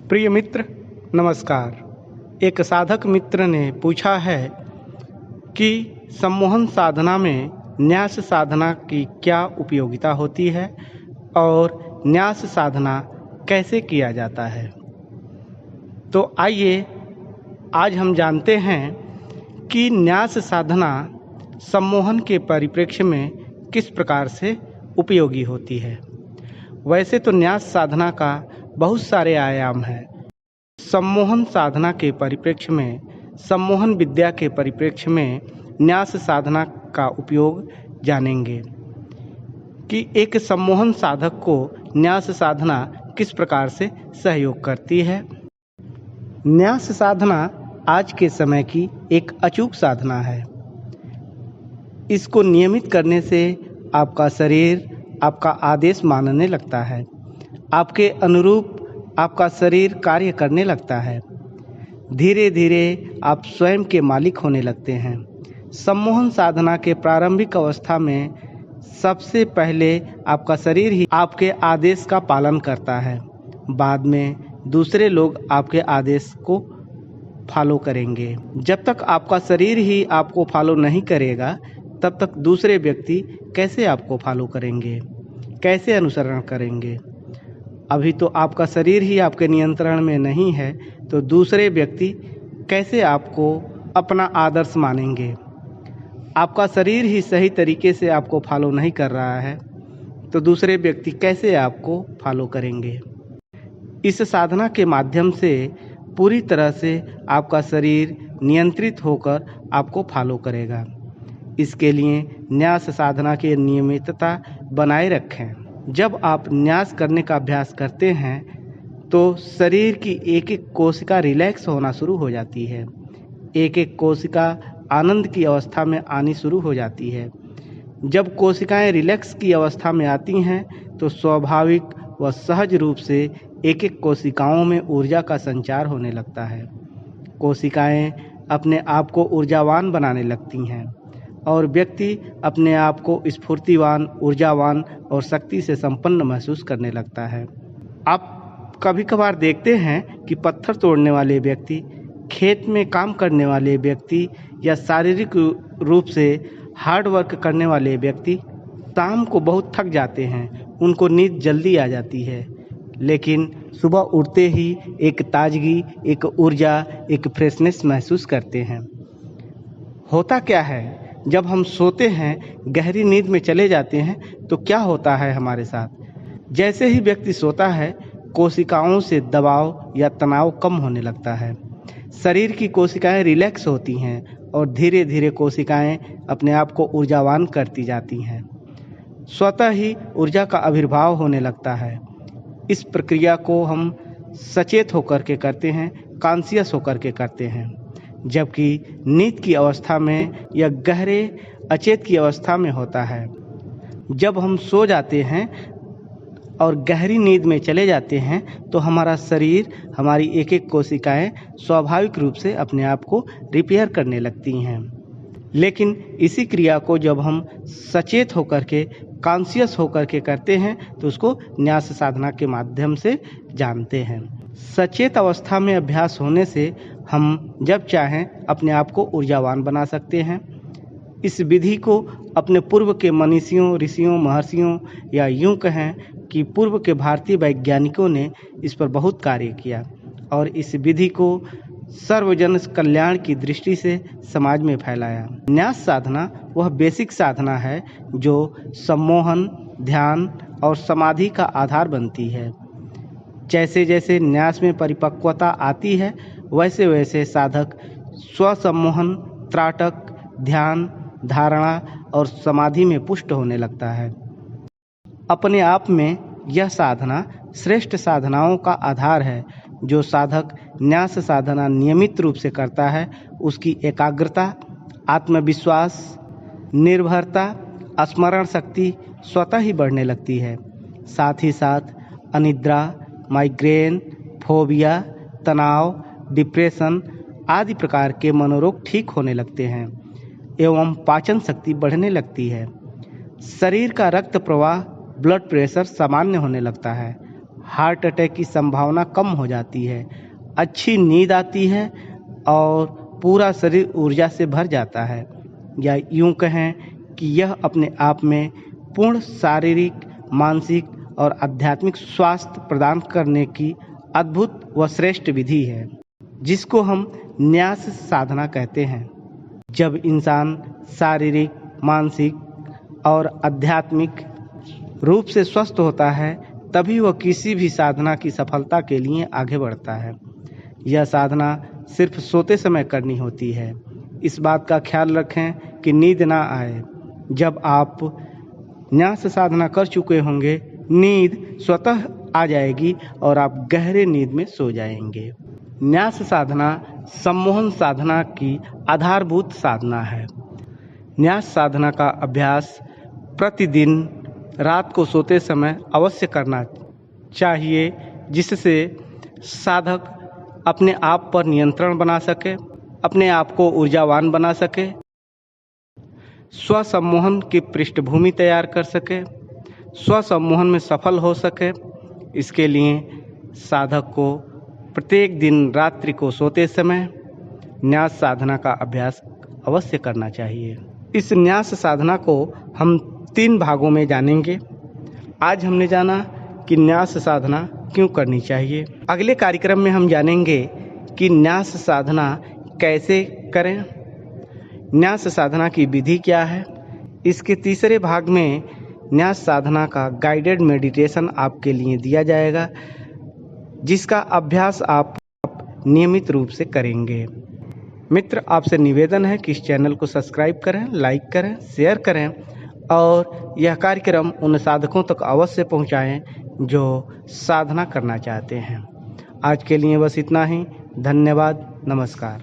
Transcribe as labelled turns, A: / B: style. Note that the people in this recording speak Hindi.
A: प्रिय मित्र, नमस्कार। एक साधक मित्र ने पूछा है कि सम्मोहन साधना में न्यास साधना की क्या उपयोगिता होती है और न्यास साधना कैसे किया जाता है। तो आइए आज हम जानते हैं कि न्यास साधना सम्मोहन के परिप्रेक्ष्य में किस प्रकार से उपयोगी होती है। वैसे तो न्यास साधना का बहुत सारे आयाम हैं। सम्मोहन साधना के परिप्रेक्ष्य में, सम्मोहन विद्या के परिप्रेक्ष्य में न्यास साधना का उपयोग जानेंगे कि एक सम्मोहन साधक को न्यास साधना किस प्रकार से सहयोग करती है। न्यास साधना आज के समय की एक अचूक साधना है। इसको नियमित करने से आपका शरीर आपका आदेश मानने लगता है, आपके अनुरूप आपका शरीर कार्य करने लगता है। धीरे धीरे आप स्वयं के मालिक होने लगते हैं। सम्मोहन साधना के प्रारंभिक अवस्था में सबसे पहले आपका शरीर ही आपके आदेश का पालन करता है। बाद में दूसरे लोग आपके आदेश को फॉलो करेंगे। जब तक आपका शरीर ही आपको फॉलो नहीं करेगा, तब तक दूसरे व्यक्ति कैसे आपको फॉलो करेंगे, कैसे अनुसरण करेंगे। अभी तो आपका शरीर ही आपके नियंत्रण में नहीं है, तो दूसरे व्यक्ति कैसे आपको अपना आदर्श मानेंगे। आपका शरीर ही सही तरीके से आपको फॉलो नहीं कर रहा है, तो दूसरे व्यक्ति कैसे आपको फॉलो करेंगे। इस साधना के माध्यम से पूरी तरह से आपका शरीर नियंत्रित होकर आपको फॉलो करेगा। इसके लिए न्यास साधना की नियमितता बनाए रखें। जब आप न्यास करने का अभ्यास करते हैं तो शरीर की एक एक कोशिका रिलैक्स होना शुरू हो जाती है। एक एक कोशिका आनंद की अवस्था में आनी शुरू हो जाती है। जब कोशिकाएं रिलैक्स की अवस्था में आती हैं तो स्वाभाविक व सहज रूप से एक एक कोशिकाओं में ऊर्जा का संचार होने लगता है। कोशिकाएं अपने आप को ऊर्जावान बनाने लगती हैं और व्यक्ति अपने आप को स्फूर्तिवान, ऊर्जावान और शक्ति से संपन्न महसूस करने लगता है। आप कभी कभार देखते हैं कि पत्थर तोड़ने वाले व्यक्ति, खेत में काम करने वाले व्यक्ति या शारीरिक रूप से हार्ड वर्क करने वाले व्यक्ति शाम को बहुत थक जाते हैं, उनको नींद जल्दी आ जाती है, लेकिन सुबह उठते ही एक ताजगी, एक ऊर्जा, एक फ्रेशनेस महसूस करते हैं। होता क्या है, जब हम सोते हैं, गहरी नींद में चले जाते हैं, तो क्या होता है हमारे साथ। जैसे ही व्यक्ति सोता है, कोशिकाओं से दबाव या तनाव कम होने लगता है। शरीर की कोशिकाएं रिलैक्स होती हैं और धीरे धीरे कोशिकाएं अपने आप को ऊर्जावान करती जाती हैं। स्वतः ही ऊर्जा का आविर्भाव होने लगता है। इस प्रक्रिया को हम सचेत होकर के करते हैं, कॉन्शियस होकर के करते हैं। जबकि नींद की अवस्था में या गहरे अचेत की अवस्था में होता है। जब हम सो जाते हैं और गहरी नींद में चले जाते हैं तो हमारा शरीर, हमारी एक एक कोशिकाएं स्वाभाविक रूप से अपने आप को रिपेयर करने लगती हैं। लेकिन इसी क्रिया को जब हम सचेत होकर के, कॉन्शियस होकर के करते हैं तो उसको न्यास साधना के माध्यम से जानते हैं। सचेत अवस्था में अभ्यास होने से हम जब चाहें अपने आप को ऊर्जावान बना सकते हैं। इस विधि को अपने पूर्व के मनीषियों, ऋषियों, महर्षियों या यूं कहें कि पूर्व के भारतीय वैज्ञानिकों ने इस पर बहुत कार्य किया और इस विधि को सर्वजन कल्याण की दृष्टि से समाज में फैलाया। न्यास साधना वह बेसिक साधना है जो सम्मोहन, ध्यान और समाधि का आधार बनती है। जैसे जैसे न्यास में परिपक्वता आती है, वैसे वैसे साधक स्वसम्मोहन, त्राटक, ध्यान, धारणा और समाधि में पुष्ट होने लगता है। अपने आप में यह साधना श्रेष्ठ साधनाओं का आधार है। जो साधक न्यास साधना नियमित रूप से करता है, उसकी एकाग्रता, आत्मविश्वास, निर्भरता, स्मरण शक्ति स्वतः ही बढ़ने लगती है। साथ ही साथ अनिद्रा, माइग्रेन, फोबिया, तनाव, डिप्रेशन आदि प्रकार के मनोरोग ठीक होने लगते हैं एवं पाचन शक्ति बढ़ने लगती है। शरीर का रक्त प्रवाह, ब्लड प्रेशर सामान्य होने लगता है। हार्ट अटैक की संभावना कम हो जाती है, अच्छी नींद आती है और पूरा शरीर ऊर्जा से भर जाता है। या यूं कहें कि यह अपने आप में पूर्ण शारीरिक, मानसिक और आध्यात्मिक स्वास्थ्य प्रदान करने की अद्भुत व श्रेष्ठ विधि है, जिसको हम न्यास साधना कहते हैं। जब इंसान शारीरिक, मानसिक और आध्यात्मिक रूप से स्वस्थ होता है, तभी वह किसी भी साधना की सफलता के लिए आगे बढ़ता है। यह साधना सिर्फ सोते समय करनी होती है। इस बात का ख्याल रखें कि नींद ना आए। जब आप न्यास साधना कर चुके होंगे, नींद स्वतः आ जाएगी और आप गहरे नींद में सो जाएंगे। न्यास साधना सम्मोहन साधना की आधारभूत साधना है। न्यास साधना का अभ्यास प्रतिदिन रात को सोते समय अवश्य करना चाहिए, जिससे साधक अपने आप पर नियंत्रण बना सके, अपने आप को ऊर्जावान बना सके, स्वसम्मोहन की पृष्ठभूमि तैयार कर सके, स्वसम्मोहन में सफल हो सके। इसके लिए साधक को प्रत्येक दिन रात्रि को सोते समय न्यास साधना का अभ्यास अवश्य करना चाहिए। इस न्यास साधना को हम 3 भागों में जानेंगे। आज हमने जाना कि न्यास साधना क्यों करनी चाहिए। अगले कार्यक्रम में हम जानेंगे कि न्यास साधना कैसे करें, न्यास साधना की विधि क्या है। इसके तीसरे भाग में न्यास साधना का गाइडेड मेडिटेशन आपके लिए दिया जाएगा, जिसका अभ्यास आप नियमित रूप से करेंगे। मित्र, आपसे निवेदन है कि इस चैनल को सब्सक्राइब करें, लाइक करें, शेयर करें और यह कार्यक्रम उन साधकों तक अवश्य पहुंचाएं जो साधना करना चाहते हैं। आज के लिए बस इतना ही। धन्यवाद। नमस्कार।